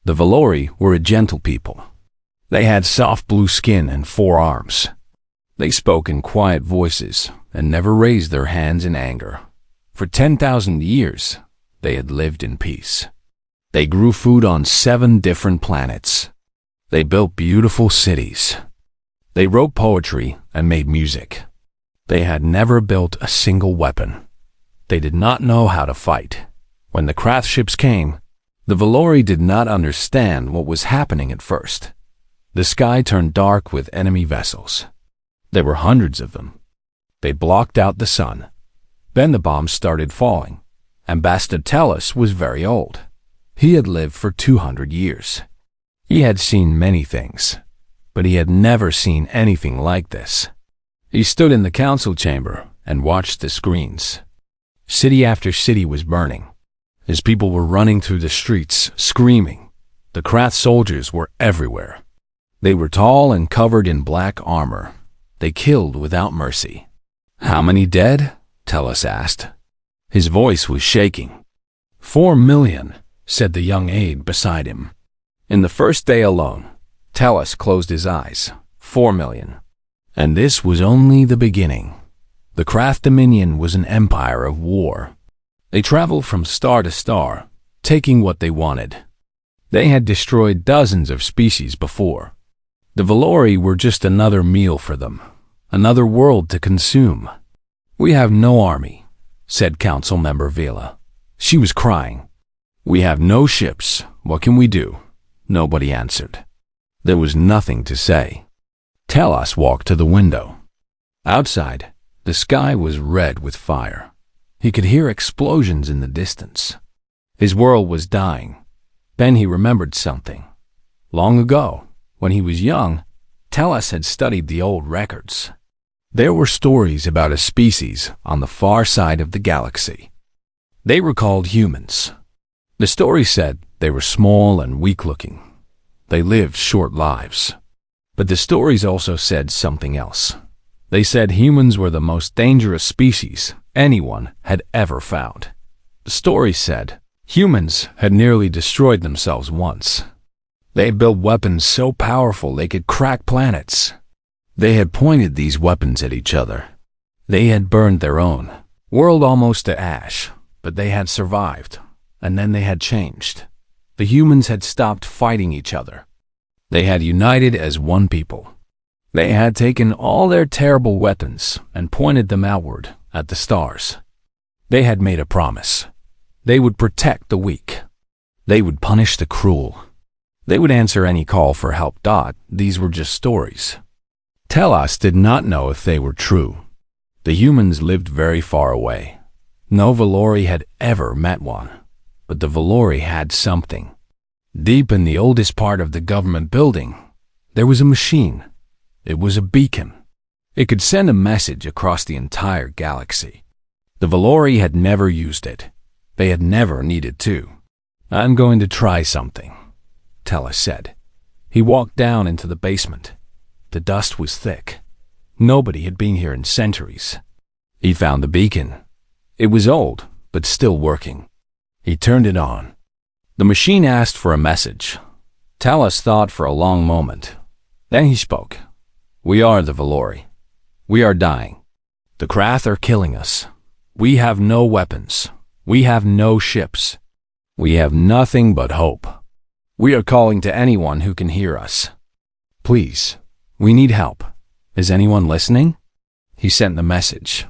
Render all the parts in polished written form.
The Valori were a gentle people. They had soft blue skin and 4 arms. They spoke in quiet voices and never raised their hands in anger. For 10,000 years, they had lived in peace. They grew food on 7 different planets. They built beautiful cities. They wrote poetry and made music. They had never built a single weapon. They did not know how to fight. When the craft ships came, the Valori did not understand what was happening at first. The sky turned dark with enemy vessels. There were hundreds of them. They blocked out the sun. Then the bombs started falling. Ambassador Tellus was very old. He had lived for 200 years. He had seen many things, but he had never seen anything like this. He stood in the council chamber and watched the screens. City after city was burning. His people were running through the streets, screaming. The craft soldiers were everywhere. They were tall and covered in black armor. They killed without mercy. "How many dead?" Tellus asked. His voice was shaking. 4 million, said the young aide beside him. In the first day alone, Tellus closed his eyes. 4 million. And this was only the beginning. The Craft Dominion was an empire of war. They traveled from star to star, taking what they wanted. They had destroyed dozens of species before. The Valori were just another meal for them, another world to consume. "We have no army," said Council Member Vela. She was crying. "We have no ships. What can we do?" Nobody answered. There was nothing to say. Tellus walked to the window. Outside, the sky was red with fire. He could hear explosions in the distance. His world was dying. Then he remembered something. Long ago, when he was young, Tellus had studied the old records. There were stories about a species on the far side of the galaxy. They were called humans. The story said they were small and weak-looking. They lived short lives. But the stories also said something else. They said humans were the most dangerous species anyone had ever found. The story said humans had nearly destroyed themselves once. They built weapons so powerful they could crack planets. They had pointed these weapons at each other. They had burned their own world almost to ash, but they had survived, and then they had changed. The humans had stopped fighting each other. They had united as one people. They had taken all their terrible weapons and pointed them outward at the stars. They had made a promise. They would protect the weak. They would punish the cruel. They would answer any call for help. These were just stories. Tellus did not know if they were true. The humans lived very far away. No Valori had ever met one, but the Valori had something. Deep in the oldest part of the government building, there was a machine. It was a beacon. It could send a message across the entire galaxy. The Valori had never used it. They had never needed to. "I'm going to try something," Tellus said. He walked down into the basement. The dust was thick. Nobody had been here in centuries. He found the beacon. It was old, but still working. He turned it on. The machine asked for a message. Tellus thought for a long moment. Then he spoke. "We are the Valori. We are dying. The Krath are killing us. We have no weapons. We have no ships. We have nothing but hope. We are calling to anyone who can hear us. Please, we need help. Is anyone listening?" He sent the message.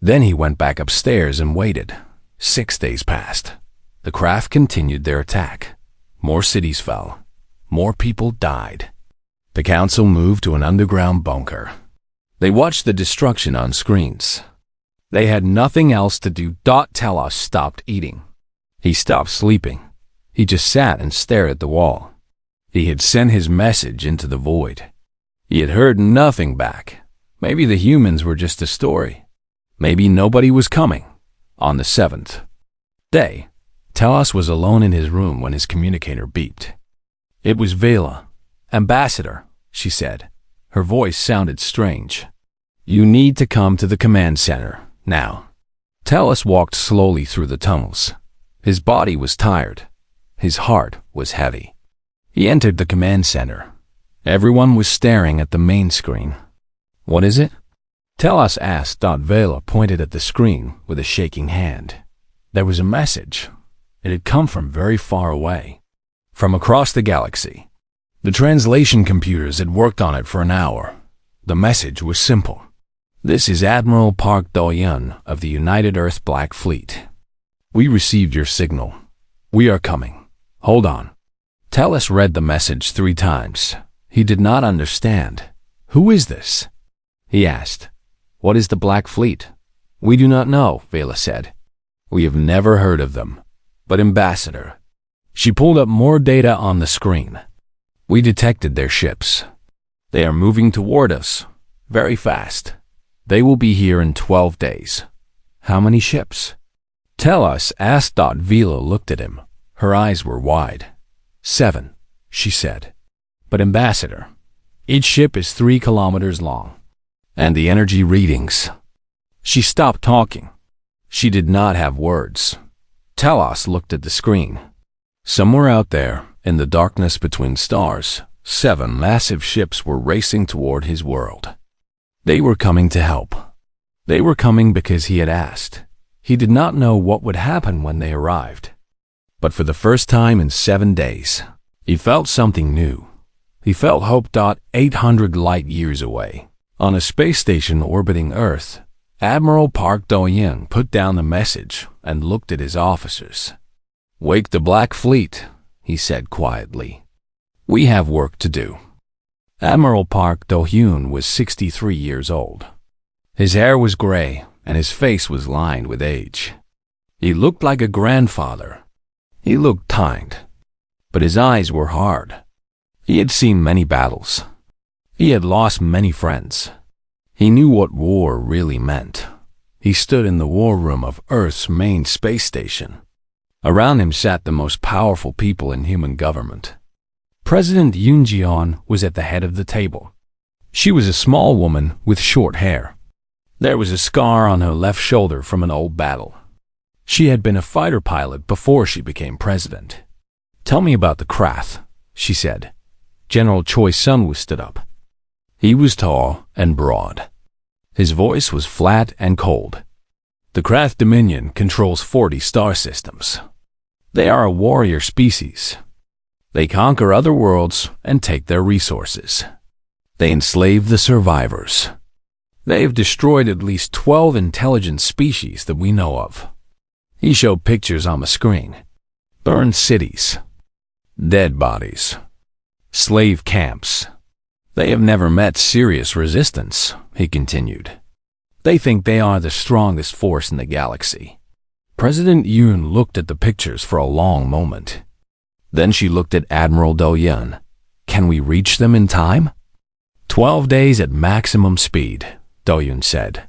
Then he went back upstairs and waited. 6 days passed. The Krath continued their attack. More cities fell. More people died. The council moved to an underground bunker. They watched the destruction on screens. They had nothing else to do. Tellus stopped eating. He stopped sleeping. He just sat and stared at the wall. He had sent his message into the void. He had heard nothing back. Maybe the humans were just a story. Maybe nobody was coming. On the 7th day, Tellus was alone in his room when his communicator beeped. It was Vela. "Ambassador," she said. Her voice sounded strange. "You need to come to the command center, now." Tellus walked slowly through the tunnels. His body was tired. His heart was heavy. He entered the command center. Everyone was staring at the main screen. "What is it?" "Tell us," asked. Vela pointed at the screen with a shaking hand. There was a message. It had come from very far away, from across the galaxy. The translation computers had worked on it for an hour. The message was simple. "This is Admiral Park Do-Yun of the United Earth Black Fleet. We received your signal. We are coming. Hold on." Tellus read the message 3 times. He did not understand. "Who is this?" he asked. "What is the Black Fleet?" "We do not know," Vela said. "We have never heard of them. But Ambassador." She pulled up more data on the screen. "We detected their ships. They are moving toward us, very fast. They will be here in 12 days. "How many ships?" "Tell us," asked. Vela looked at him. Her eyes were wide. 7, she said. "But Ambassador, each ship is 3 kilometers long. And the energy readings." She stopped talking. She did not have words. Telos looked at the screen. Somewhere out there, in the darkness between stars, 7 massive ships were racing toward his world. They were coming to help. They were coming because he had asked. He did not know what would happen when they arrived. But for the first time in 7 days, he felt something new. He felt hope. 800 light years away, on a space station orbiting Earth, Admiral Park Do-Yun put down the message and looked at his officers. "Wake the Black Fleet," he said quietly. "We have work to do." Admiral Park Do-Yun was 63 years old. His hair was gray and his face was lined with age. He looked like a grandfather. He looked tired, but his eyes were hard. He had seen many battles. He had lost many friends. He knew what war really meant. He stood in the war room of Earth's main space station. Around him sat the most powerful people in human government. President Yoon Ji-on was at the head of the table. She was a small woman with short hair. There was a scar on her left shoulder from an old battle. She had been a fighter pilot before she became president. "Tell me about the Krath," she said. General Choi's son was stood up. He was tall and broad. His voice was flat and cold. "The Krath Dominion controls 40 star systems. They are a warrior species. They conquer other worlds and take their resources. They enslave the survivors. They have destroyed at least 12 intelligent species that we know of." He showed pictures on the screen. Burned cities. Dead bodies. Slave camps. "They have never met serious resistance," he continued. "They think they are the strongest force in the galaxy." President Yoon looked at the pictures for a long moment. Then she looked at Admiral Do-Yun. "Can we reach them in time?" 12 days at maximum speed, Do-Yun said.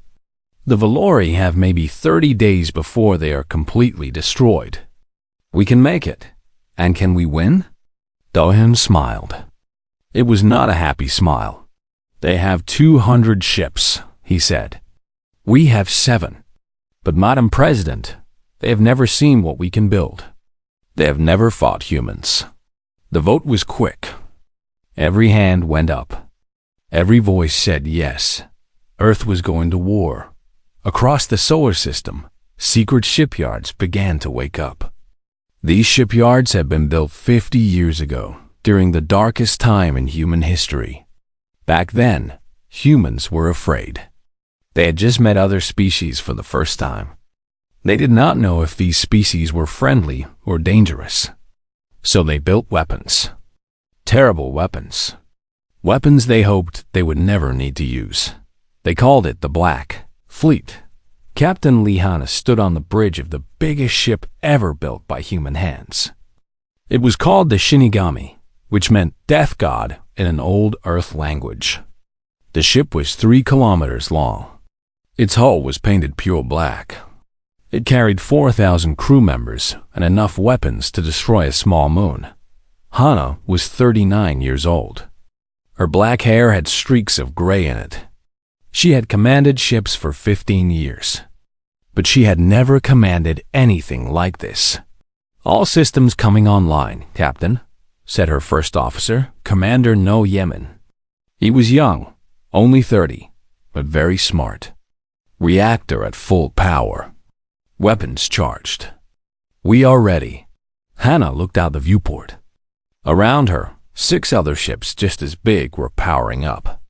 "The Valori have maybe 30 days before they are completely destroyed. We can make it. And can we win?" Do-Yun smiled. It was not a happy smile. "They have 200 ships," he said. "We have 7. But Madam President, they have never seen what we can build. They have never fought humans." The vote was quick. Every hand went up. Every voice said yes. Earth was going to war. Across the solar system, secret shipyards began to wake up. These shipyards had been built 50 years ago, during the darkest time in human history. Back then, humans were afraid. They had just met other species for the first time. They did not know if these species were friendly or dangerous. So they built weapons. Terrible weapons. Weapons they hoped they would never need to use. They called it the Black Fleet. Captain Lee Hanna stood on the bridge of the biggest ship ever built by human hands. It was called the Shinigami, which meant death god in an old Earth language. The ship was 3 kilometers long. Its hull was painted pure black. It carried 4,000 crew members and enough weapons to destroy a small moon. Hana was 39 years old. Her black hair had streaks of gray in it. She had commanded ships for 15 years. But she had never commanded anything like this. "All systems coming online, Captain," said her first officer, Commander No Yemen. He was young, only 30, but very smart. Reactor at full power. Weapons charged. We are ready. Hannah looked out the viewport. Around her, 6 other ships just as big were powering up.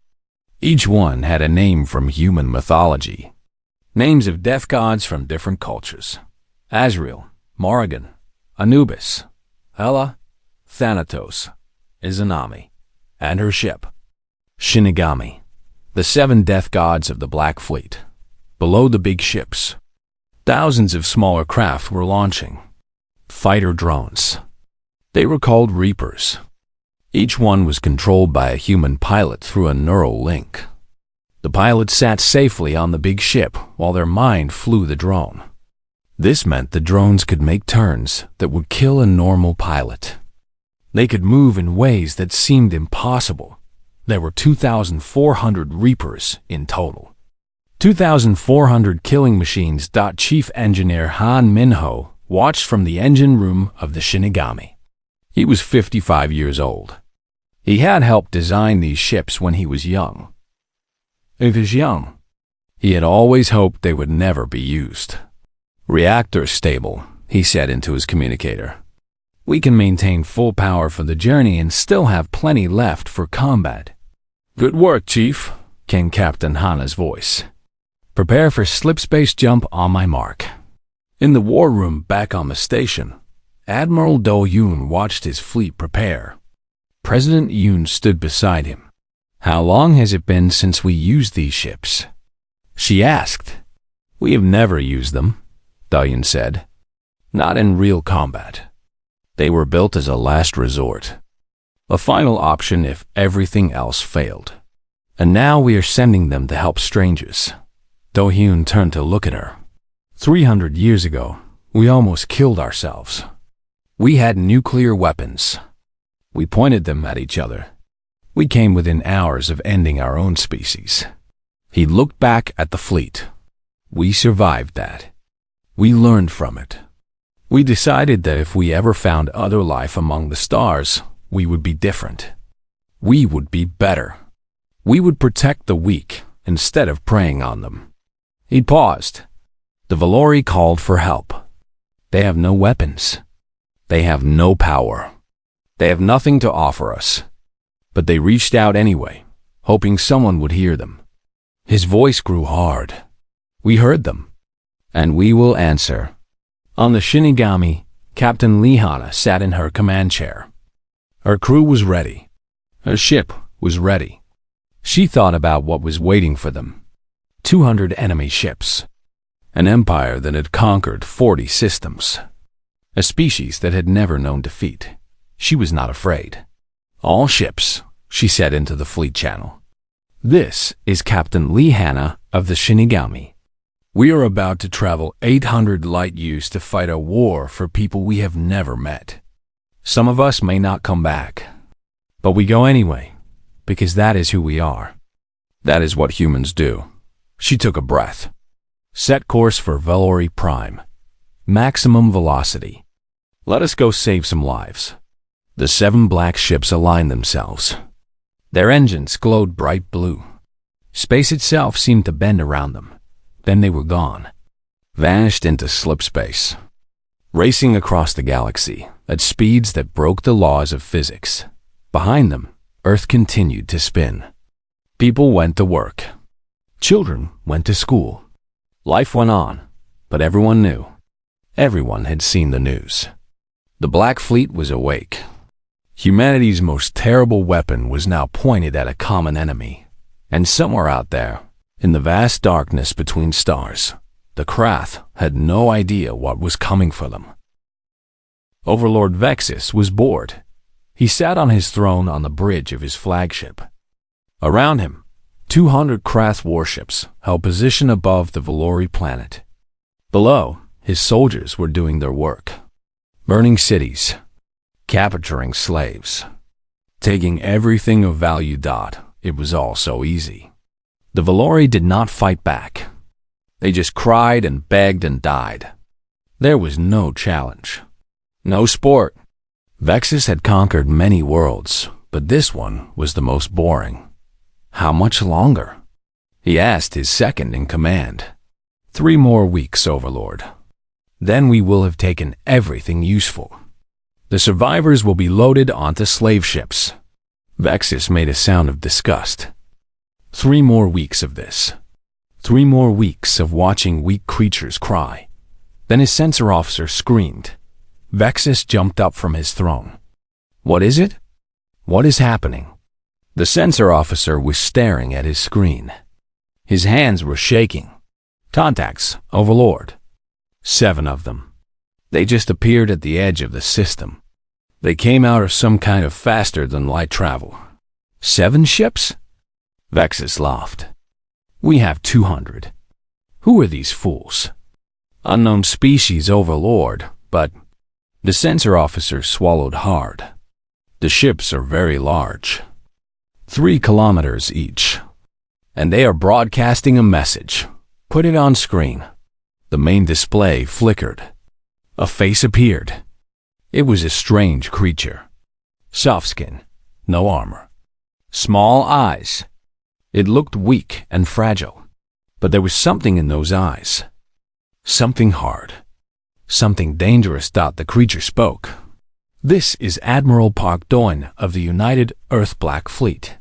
Each one had a name from human mythology. Names of death gods from different cultures. Azrael, Morrigan, Anubis, Hela, Thanatos, Izanami, and her ship, Shinigami, the 7 death gods of the Black Fleet. Below the big ships, thousands of smaller craft were launching. Fighter drones. They were called Reapers. Each one was controlled by a human pilot through a neural link. The pilot sat safely on the big ship while their mind flew the drone. This meant the drones could make turns that would kill a normal pilot. They could move in ways that seemed impossible. There were 2,400 Reapers in total. 2,400 killing machines. Chief Engineer Han Minho watched from the engine room of the Shinigami. He was 55 years old. He had helped design these ships when he was young. He had always hoped they would never be used. Reactor stable, he said into his communicator. We can maintain full power for the journey and still have plenty left for combat. Good work, Chief, came Captain Hana's voice. Prepare for slipspace jump on my mark. In the war room back on the station, Admiral Do Yoon watched his fleet prepare. President Yoon stood beside him. How long has it been since we used these ships? She asked. We have never used them, Do Yoon said. Not in real combat. They were built as a last resort. A final option if everything else failed. And now we are sending them to help strangers. Do Hyun turned to look at her. 300 years ago, we almost killed ourselves. We had nuclear weapons. We pointed them at each other. We came within hours of ending our own species. He looked back at the fleet. We survived that. We learned from it. We decided that if we ever found other life among the stars, we would be different. We would be better. We would protect the weak instead of preying on them. He paused. The Valori called for help. They have no weapons. They have no power. They have nothing to offer us. But they reached out anyway, hoping someone would hear them. His voice grew hard. We heard them. And we will answer. On the Shinigami, Captain Lihana sat in her command chair. Her crew was ready. Her ship was ready. She thought about what was waiting for them. 200 enemy ships. An empire that had conquered 40 systems. A species that had never known defeat. She was not afraid. All ships, she said into the fleet channel. This is Captain Lihana of the Shinigami. We are about to travel 800 light years to fight a war for people we have never met. Some of us may not come back, but we go anyway, because that is who we are. That is what humans do. She took a breath. Set course for Valori Prime. Maximum velocity. Let us go save some lives. The 7 black ships aligned themselves. Their engines glowed bright blue. Space itself seemed to bend around them. Then they were gone, vanished into slipspace, racing across the galaxy at speeds that broke the laws of physics. Behind them, Earth continued to spin. People went to work. Children went to school. Life went on, but everyone knew. Everyone had seen the news. The Black Fleet was awake. Humanity's most terrible weapon was now pointed at a common enemy, and somewhere out there, in the vast darkness between stars, the Krath had no idea what was coming for them. Overlord Vexus was bored. He sat on his throne on the bridge of his flagship. Around him, 200 Krath warships held position above the Valori planet. Below, his soldiers were doing their work, burning cities, capturing slaves, taking everything of value. It was all so easy. The Valori did not fight back. They just cried and begged and died. There was no challenge, no sport, Vexus had conquered many worlds, but this one was the most boring. How much longer? He asked his second in command. 3 more weeks, Overlord. Then we will have taken everything useful. The survivors will be loaded onto slave ships. Vexus made a sound of disgust. 3 more weeks of this. 3 more weeks of watching weak creatures cry. Then his sensor officer screamed. Vexus jumped up from his throne. What is it? What is happening? The sensor officer was staring at his screen. His hands were shaking. Contacts, Overlord. 7 of them. They just appeared at the edge of the system. They came out of some kind of faster-than-light travel. 7 ships? Vexus laughed. We have 200. Who are these fools? Unknown species, Overlord, but... The sensor officer swallowed hard. The ships are very large. 3 kilometers each. And they are broadcasting a message. Put it on screen. The main display flickered. A face appeared. It was a strange creature. Soft skin, no armor. Small eyes. It looked weak and fragile, but there was something in those eyes. Something hard. Something dangerous. The creature spoke. This is Admiral Park Doan of the United Earth Black Fleet.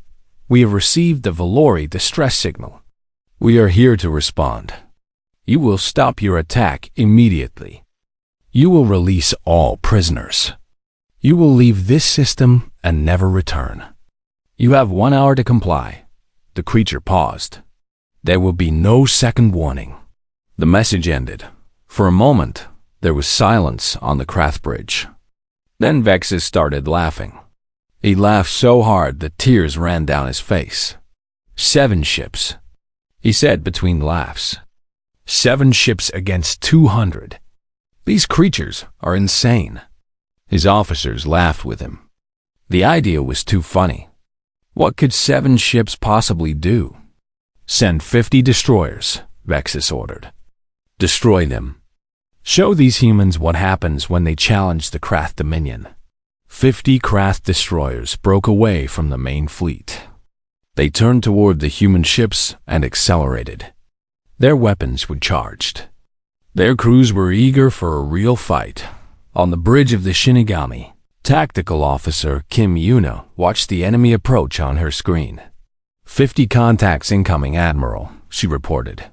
We have received the Valori distress signal. We are here to respond. You will stop your attack immediately. You will release all prisoners. You will leave this system and never return. You have 1 hour to comply. The creature paused. There will be no second warning. The message ended. For a moment, there was silence on the Krath Bridge. Then Vexus started laughing. He laughed so hard that tears ran down his face. 7 ships, he said between laughs. 7 ships against 200. These creatures are insane. His officers laughed with him. The idea was too funny. What could 7 ships possibly do? Send 50 destroyers, Vexus ordered. Destroy them. Show these humans what happens when they challenge the Krath Dominion. 50 Krath destroyers broke away from the main fleet. They turned toward the human ships and accelerated. Their weapons were charged. Their crews were eager for a real fight. On the bridge of the Shinigami, Tactical Officer Kim Yuna watched the enemy approach on her screen. 50 contacts incoming, Admiral, she reported.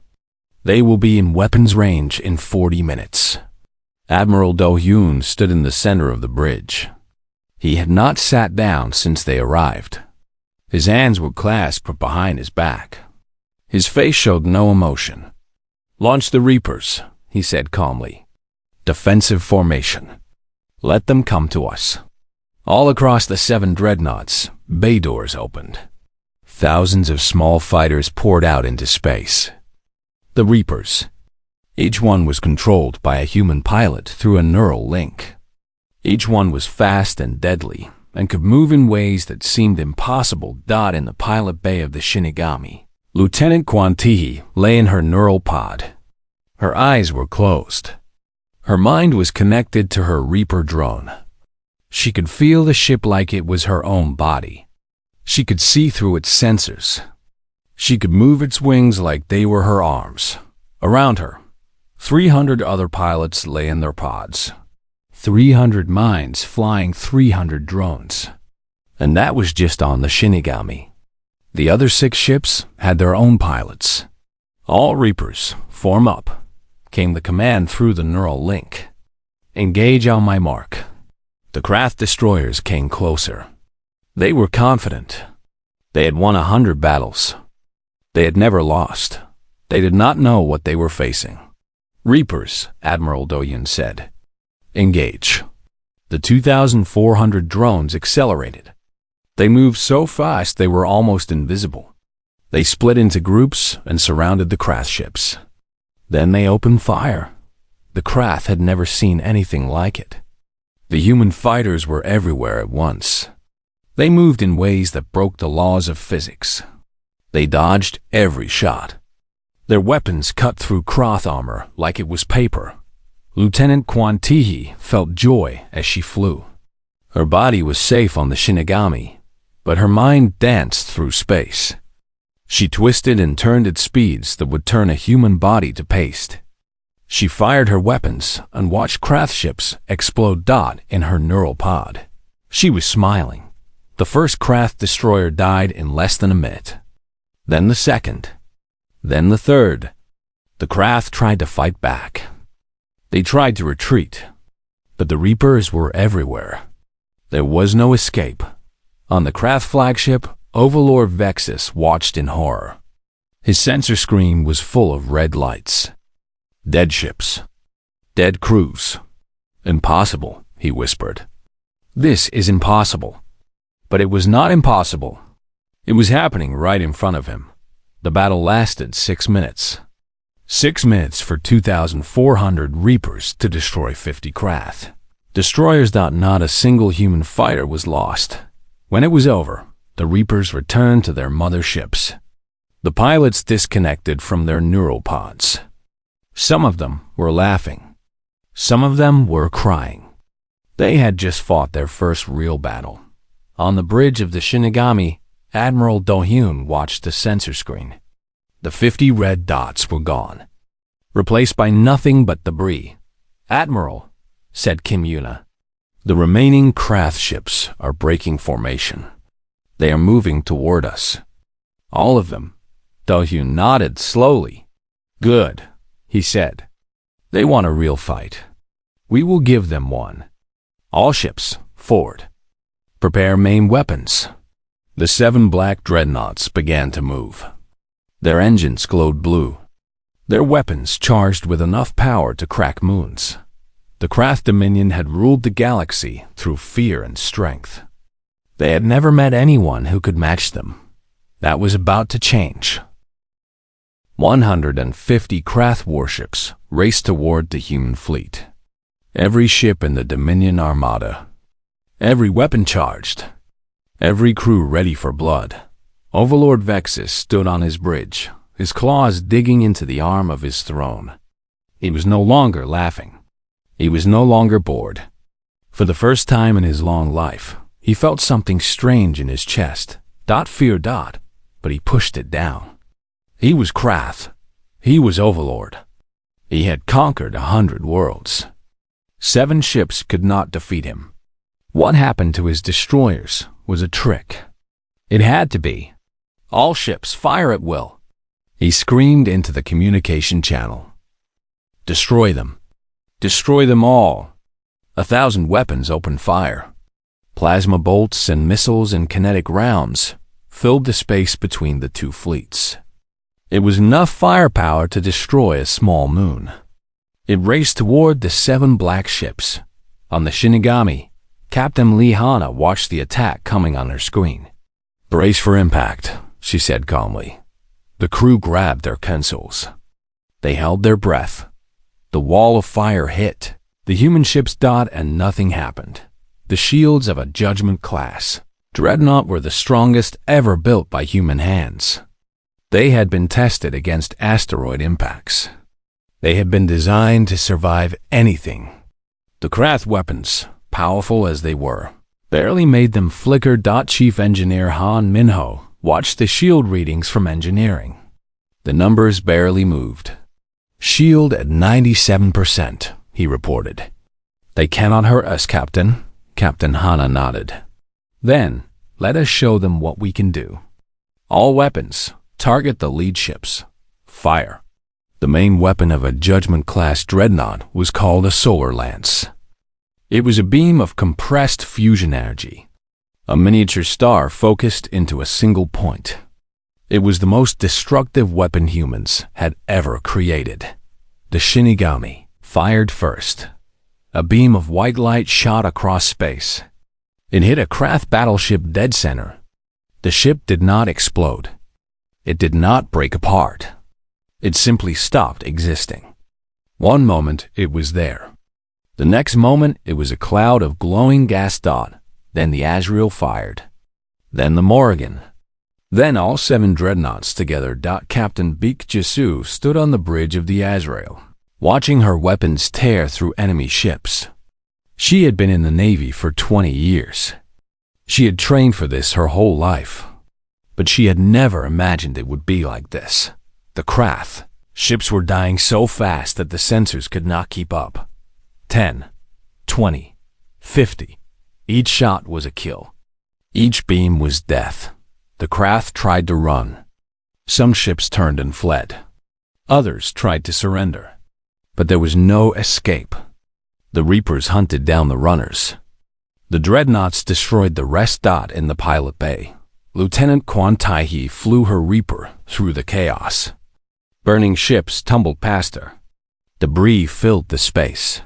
They will be in weapons range in 40 minutes. Admiral Do-hyun stood in the center of the bridge. He had not sat down since they arrived. His hands were clasped behind his back. His face showed no emotion. Launch the Reapers, he said calmly. Defensive formation. Let them come to us. All across the 7 dreadnoughts, bay doors opened. Thousands of small fighters poured out into space. The Reapers. Each one was controlled by a human pilot through a neural link. Each one was fast and deadly, and could move in ways that seemed impossible. In the pilot bay of the Shinigami, Lieutenant Kwantihi lay in her neural pod. Her eyes were closed. Her mind was connected to her Reaper drone. She could feel the ship like it was her own body. She could see through its sensors. She could move its wings like they were her arms. Around her, 300 other pilots lay in their pods. 300 minds flying 300 drones. And that was just on the Shinigami. The other 6 ships had their own pilots. All Reapers, form up, came the command through the neural link. Engage on my mark. The Krath destroyers came closer. They were confident. They had won 100 battles. They had never lost. They did not know what they were facing. Reapers, Admiral Do-hyun said. Engage. The 2,400 drones accelerated. They moved so fast they were almost invisible. They split into groups and surrounded the Krath ships. Then they opened fire. The Krath had never seen anything like it. The human fighters were everywhere at once. They moved in ways that broke the laws of physics. They dodged every shot. Their weapons cut through Krath armor like it was paper. Lieutenant Kwantihi felt joy as she flew. Her body was safe on the Shinigami, but her mind danced through space. She twisted and turned at speeds that would turn a human body to paste. She fired her weapons and watched Krath ships explode in her neural pod. She was smiling. The first Krath destroyer died in less than a minute. Then the second. Then the third. The Krath tried to fight back. They tried to retreat, but the Reapers were everywhere. There was no escape. On the Krath flagship, Overlord Vexus watched in horror. His sensor screen was full of red lights. Dead ships. Dead crews. Impossible, he whispered. This is impossible. But it was not impossible. It was happening right in front of him. The battle lasted 6 minutes. 6 minutes for 2,400 Reapers to destroy 50 Krath. Destroyers. Not a single human fighter was lost. When it was over, the Reapers returned to their mother ships. The pilots disconnected from their neural pods. Some of them were laughing. Some of them were crying. They had just fought their first real battle. On the bridge of the Shinigami, Admiral Do-hyun watched the sensor screen. The 50 red dots were gone, replaced by nothing but debris. "Admiral," said Kim Yuna, "the remaining Krath ships are breaking formation. They are moving toward us." "All of them?" Do-hyun nodded slowly. "Good," he said. "They want a real fight. We will give them one. All ships, forward. Prepare main weapons." The 7 black dreadnoughts began to move. Their engines glowed blue. Their weapons charged with enough power to crack moons. The Krath Dominion had ruled the galaxy through fear and strength. They had never met anyone who could match them. That was about to change. 150 Krath warships raced toward the human fleet. Every ship in the Dominion Armada. Every weapon charged. Every crew ready for blood. Overlord Vexus stood on his bridge, his claws digging into the arm of his throne. He was no longer laughing. He was no longer bored. For the first time in his long life, he felt something strange in his chest. Fear. But he pushed it down. He was Krath. He was Overlord. He had conquered 100 worlds. 7 ships could not defeat him. What happened to his destroyers was a trick. It had to be. "All ships, fire at will," he screamed into the communication channel. "Destroy them. Destroy them all." 1,000 weapons opened fire. Plasma bolts and missiles and kinetic rounds filled the space between the 2 fleets. It was enough firepower to destroy a small moon. It raced toward the 7 black ships. On the Shinigami, Captain Lee Hana watched the attack coming on her screen. "Brace for impact," she said calmly. The crew grabbed their consoles. They held their breath. The wall of fire hit. The human ships and nothing happened. The shields of a Judgment class dreadnought were the strongest ever built by human hands. They had been tested against asteroid impacts. They had been designed to survive anything. The Krath weapons, powerful as they were, barely made them flicker. Chief Engineer Han Minho watched the shield readings from engineering. The numbers barely moved. "Shield at 97%, he reported. "They cannot hurt us, Captain." Captain Hana nodded. "Then, let us show them what we can do. All weapons, target the lead ships. Fire." The main weapon of a Judgment-class dreadnought was called a solar lance. It was a beam of compressed fusion energy, a miniature star focused into a single point. It was the most destructive weapon humans had ever created. The Shinigami fired first. A beam of white light shot across space. It hit a Krath battleship dead center. The ship did not explode. It did not break apart. It simply stopped existing. One moment it was there. The next moment it was a cloud of glowing gas. Then the Azrael fired. Then the Morrigan. Then all 7 dreadnoughts together. Captain Beek Jisu stood on the bridge of the Azrael, watching her weapons tear through enemy ships. She had been in the Navy for 20 years. She had trained for this her whole life. But she had never imagined it would be like this. The Krath ships were dying so fast that the sensors could not keep up. 10, 20, 50. Each shot was a kill. Each beam was death. The Krath tried to run. Some ships turned and fled. Others tried to surrender. But there was no escape. The Reapers hunted down the runners. The dreadnoughts destroyed the rest. In the pilot bay, Lieutenant Quan Tai flew her Reaper through the chaos. Burning ships tumbled past her. Debris filled the space.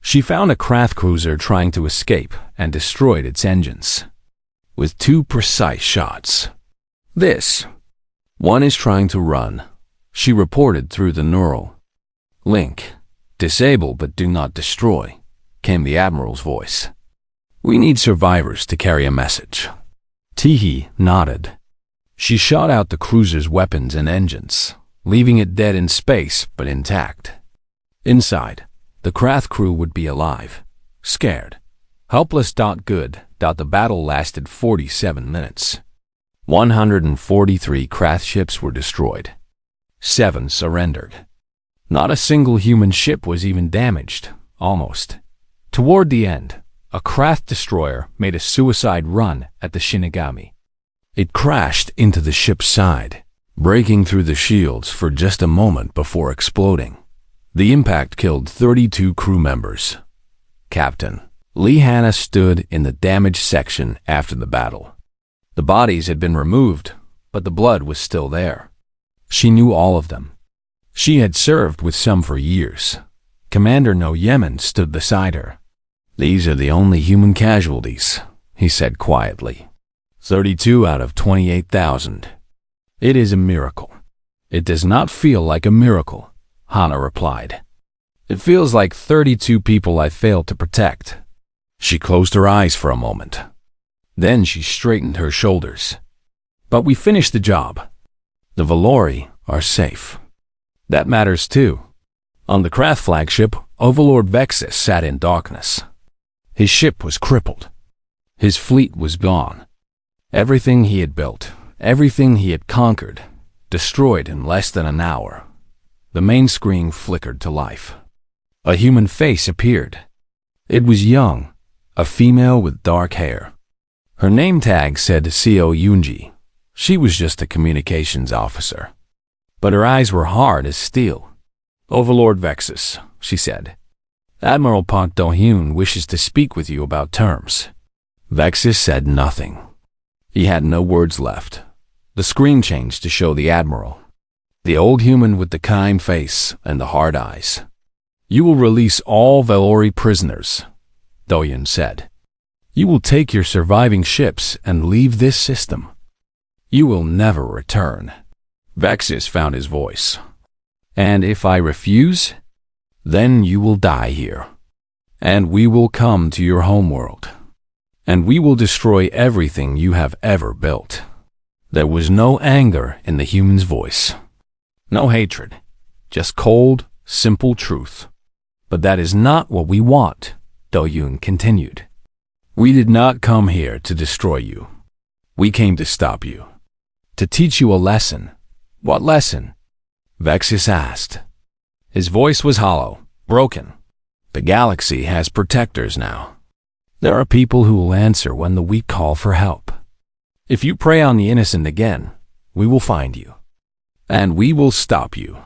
She found a Krath cruiser trying to escape and destroyed its engines. With 2 precise shots. This one is trying to run, she reported through the neural link. Disable but do not destroy, came the Admiral's voice. We need survivors to carry a message. Teehee nodded. She shot out the cruiser's weapons and engines, leaving it dead in space but intact. Inside, the Krath crew would be alive, scared, helpless. Good. The battle lasted 47 minutes. 143 Krath ships were destroyed. 7 surrendered. Not a single human ship was even damaged, almost. Toward the end, a Krath destroyer made a suicide run at the Shinigami. It crashed into the ship's side, breaking through the shields for just a moment before exploding. The impact killed 32 crew members. Captain Lee Hanna stood in the damaged section after the battle. The bodies had been removed, but the blood was still there. She knew all of them. She had served with some for years. Commander No Yemen stood beside her. These are the only human casualties, he said quietly. 32 out of 28,000. It is a miracle. It does not feel like a miracle, Hana replied. It feels like 32 people I failed to protect. She closed her eyes for a moment. Then she straightened her shoulders. But we finished the job. The Valori are safe. That matters too. On the Krath flagship, Overlord Vexus sat in darkness. His ship was crippled. His fleet was gone. Everything he had built, everything he had conquered, destroyed in less than an hour. The main screen flickered to life. A human face appeared. It was young, a female with dark hair. Her name tag said Seo Yunji. She was just a communications officer. But her eyes were hard as steel. Overlord Vexus, she said. Admiral Park Do-hyun wishes to speak with you about terms. Vexus said nothing. He had no words left. The screen changed to show the Admiral. The old human with the kind face and the hard eyes. You will release all Valori prisoners, Do-hyun said. You will take your surviving ships and leave this system. You will never return. Vexus found his voice. And if I refuse, then you will die here. And we will come to your homeworld. And we will destroy everything you have ever built. There was no anger in the human's voice. No hatred. Just cold, simple truth. But that is not what we want, Do-hyun continued. We did not come here to destroy you. We came to stop you. To teach you a lesson. What lesson? Vexus asked. His voice was hollow, broken. The galaxy has protectors now. There are people who will answer when the weak call for help. If you prey on the innocent again, we will find you. And we will stop you.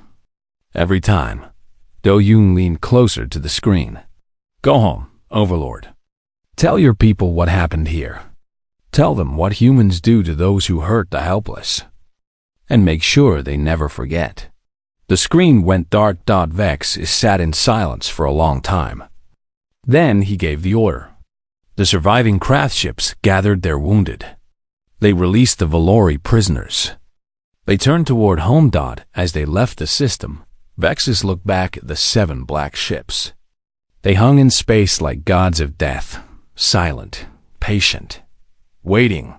Every time. Do-hyun leaned closer to the screen. Go home, Overlord. Tell your people what happened here. Tell them what humans do to those who hurt the helpless. And make sure they never forget. The screen went dark. Vex sat in silence for a long time. Then he gave the order. The surviving Krath ships gathered their wounded. They released the Valori prisoners. They turned toward home. As they left the system, Vexus looked back at the 7 black ships. They hung in space like gods of death, silent, patient, waiting.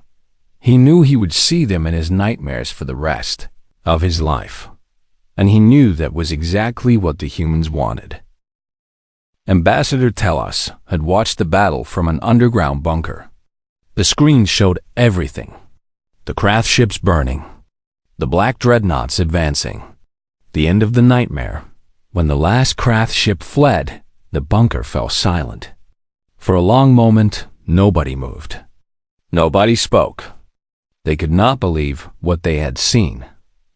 He knew he would see them in his nightmares for the rest of his life. And he knew that was exactly what the humans wanted. Ambassador Telos had watched the battle from an underground bunker. The screen showed everything. The craft ships burning, the black dreadnoughts advancing. The end of the nightmare. When the last craft ship fled, the bunker fell silent. For a long moment, nobody moved. Nobody spoke. They could not believe what they had seen.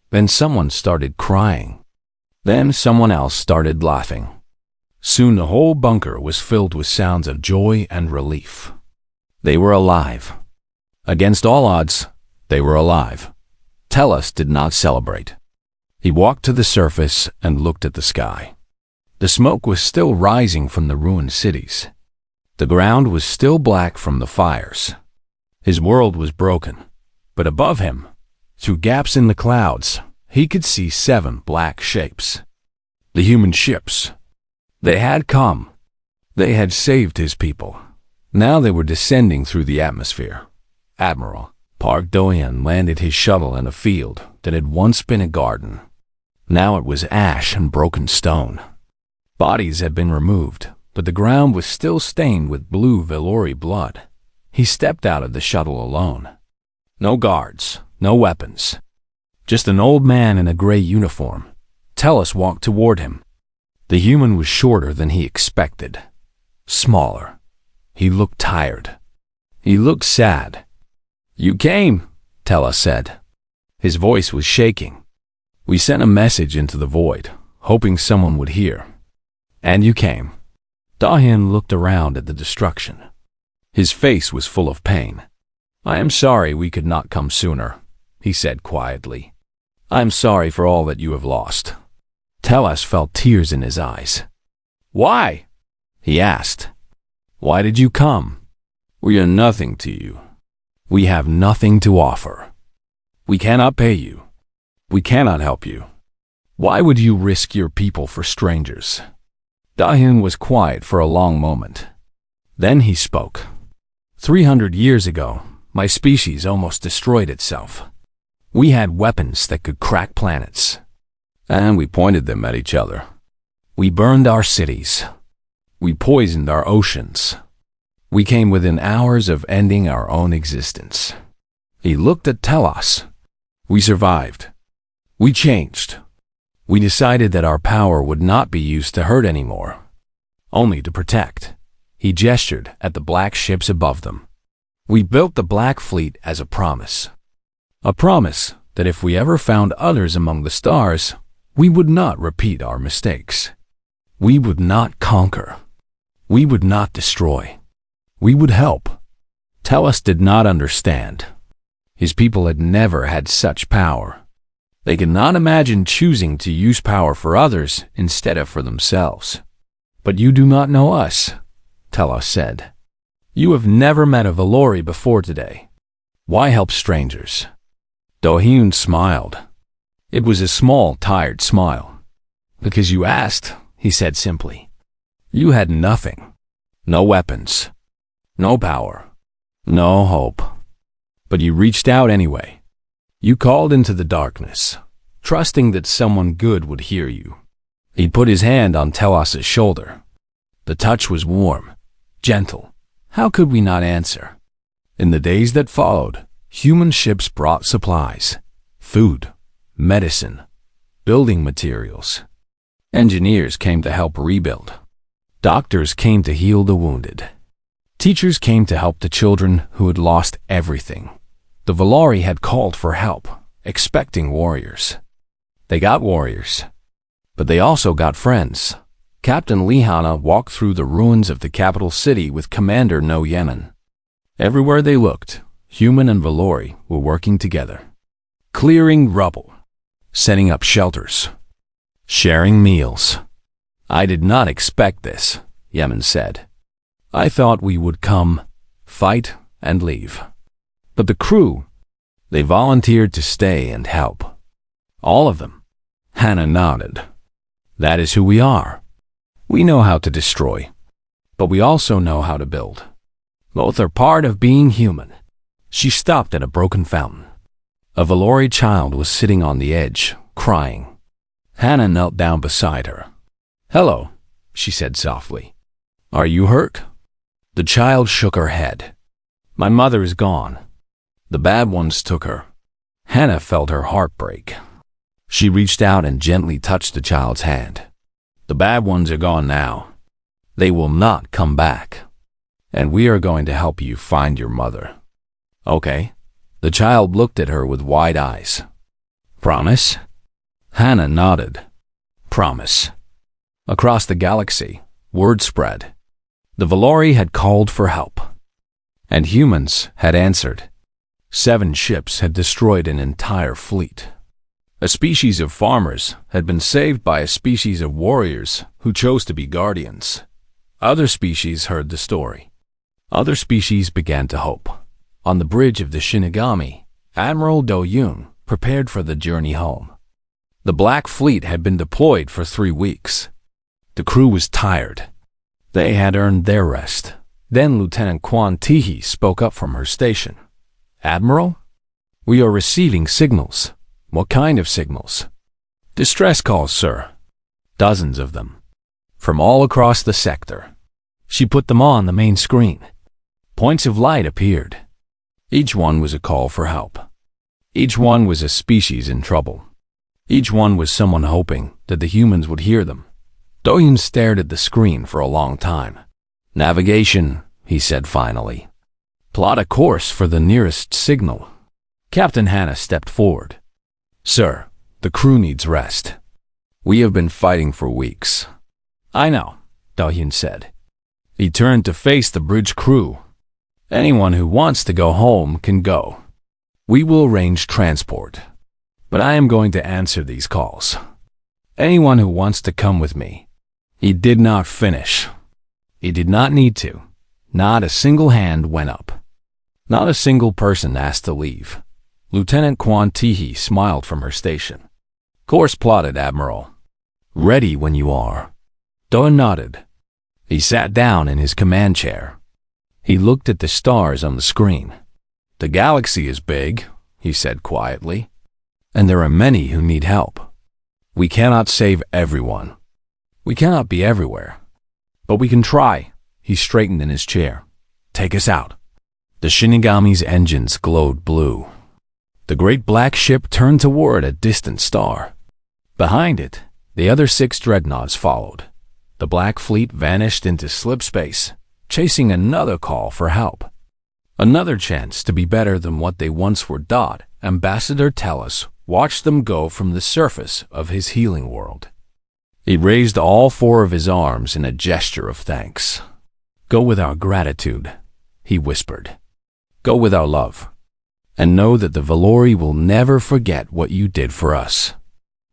Then someone started crying. Then someone else started laughing. Soon the whole bunker was filled with sounds of joy and relief. They were alive. Against all odds, they were alive. Telos did not celebrate. He walked to the surface and looked at the sky. The smoke was still rising from the ruined cities. The ground was still black from the fires. His world was broken, but above him, through gaps in the clouds, he could see 7 black shapes. The human ships. They had come. They had saved his people. Now they were descending through the atmosphere. Admiral Park Do-hyun landed his shuttle in a field that had once been a garden. Now it was ash and broken stone. Bodies had been removed, but the ground was still stained with blue Valori blood. He stepped out of the shuttle alone. No guards, no weapons. Just an old man in a gray uniform. Telos walked toward him. The human was shorter than he expected. Smaller. He looked tired. He looked sad. "You came," Telos said. His voice was shaking. "We sent a message into the void, hoping someone would hear. And you came." Do-hyun looked around at the destruction. His face was full of pain. "I am sorry we could not come sooner," he said quietly. "I am sorry for all that you have lost." Telos felt tears in his eyes. "Why?" he asked. "Why did you come? We are nothing to you. We have nothing to offer. We cannot pay you. We cannot help you. Why would you risk your people for strangers?" Do-hyun was quiet for a long moment. Then he spoke. 300 years ago, my species almost destroyed itself. We had weapons that could crack planets, and we pointed them at each other. We burned our cities. We poisoned our oceans. We came within hours of ending our own existence. He looked at Telos. We survived. We changed. We decided that our power would not be used to hurt anymore, only to protect. He gestured at the black ships above them. We built the Black Fleet as a promise. A promise that if we ever found others among the stars, we would not repeat our mistakes. We would not conquer. We would not destroy. We would help. Telos did not understand. His people had never had such power. They could not imagine choosing to use power for others instead of for themselves. "But you do not know us," Telos said. "You have never met a Valori before today. Why help strangers?" Do-hyun smiled. It was a small, tired smile. "Because you asked," he said simply. "You had nothing. No weapons. No power. No hope. But you reached out anyway. You called into the darkness, trusting that someone good would hear you." He put his hand on Telos' shoulder. The touch was warm, gentle. How could we not answer? In the days that followed, human ships brought supplies, food, medicine, building materials. Engineers came to help rebuild. Doctors came to heal the wounded. Teachers came to help the children who had lost everything. The Valori had called for help, expecting warriors. They got warriors, but they also got friends. Captain Lihana walked through the ruins of the capital city with Commander No Yemen. Everywhere they looked, human and Valori were working together. Clearing rubble, setting up shelters, sharing meals. "I did not expect this," Yemen said. "I thought we would come, fight, and leave. But the crew, they volunteered to stay and help. All of them." Hannah nodded. "That is who we are. We know how to destroy, but we also know how to build. Both are part of being human." She stopped at a broken fountain. A Valori child was sitting on the edge, crying. Hannah knelt down beside her. "Hello," she said softly. Are you hurt? The child shook her head. My mother is gone. The bad ones took her. Hannah felt her heart break. She reached out and gently touched the child's hand. The bad ones are gone now. They will not come back. And we are going to help you find your mother. Okay. The child looked at her with wide eyes. Promise? Hannah nodded. Promise. Across the galaxy, word spread. The Valori had called for help. And humans had answered. 7 ships had destroyed an entire fleet. A species of farmers had been saved by a species of warriors who chose to be guardians. Other species heard the story. Other species began to hope. On the bridge of the Shinigami, Admiral Do-yoon prepared for the journey home. The Black Fleet had been deployed for 3 weeks. The crew was tired. They had earned their rest. Then Lieutenant Quan Tihi spoke up from her station. Admiral? We are receiving signals. What kind of signals? Distress calls, sir. Dozens of them. From all across the sector. She put them on the main screen. Points of light appeared. Each one was a call for help. Each one was a species in trouble. Each one was someone hoping that the humans would hear them. Do-yoon stared at the screen for a long time. Navigation, he said finally. Plot a course for the nearest signal. Captain Hannah stepped forward. Sir, the crew needs rest. We have been fighting for weeks. I know, Do-yoon said. He turned to face the bridge crew. Anyone who wants to go home can go. We will arrange transport. But I am going to answer these calls. Anyone who wants to come with me. He did not finish. He did not need to. Not a single hand went up. Not a single person asked to leave. Lieutenant Quan Tihi smiled from her station. Course plotted, Admiral. Ready when you are. Do-yoon nodded. He sat down in his command chair. He looked at the stars on the screen. The galaxy is big, he said quietly, and there are many who need help. We cannot save everyone. We cannot be everywhere. But we can try. He straightened in his chair. Take us out. The Shinigami's engines glowed blue. The great black ship turned toward a distant star. Behind it, the other 6 dreadnoughts followed. The Black Fleet vanished into slip space, chasing another call for help. Another chance to be better than what they once were. Ambassador Tellus watched them go from the surface of his healing world. He raised all 4 of his arms in a gesture of thanks. Go with our gratitude, he whispered. Go with our love. And know that the Valori will never forget what you did for us.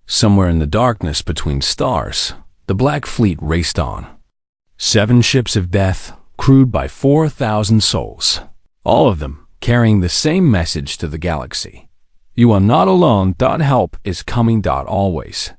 Somewhere in the darkness between stars, the Black Fleet raced on. 7 ships of death, crewed by 4,000 souls. All of them carrying the same message to the galaxy. You are not alone. Help is coming. Always.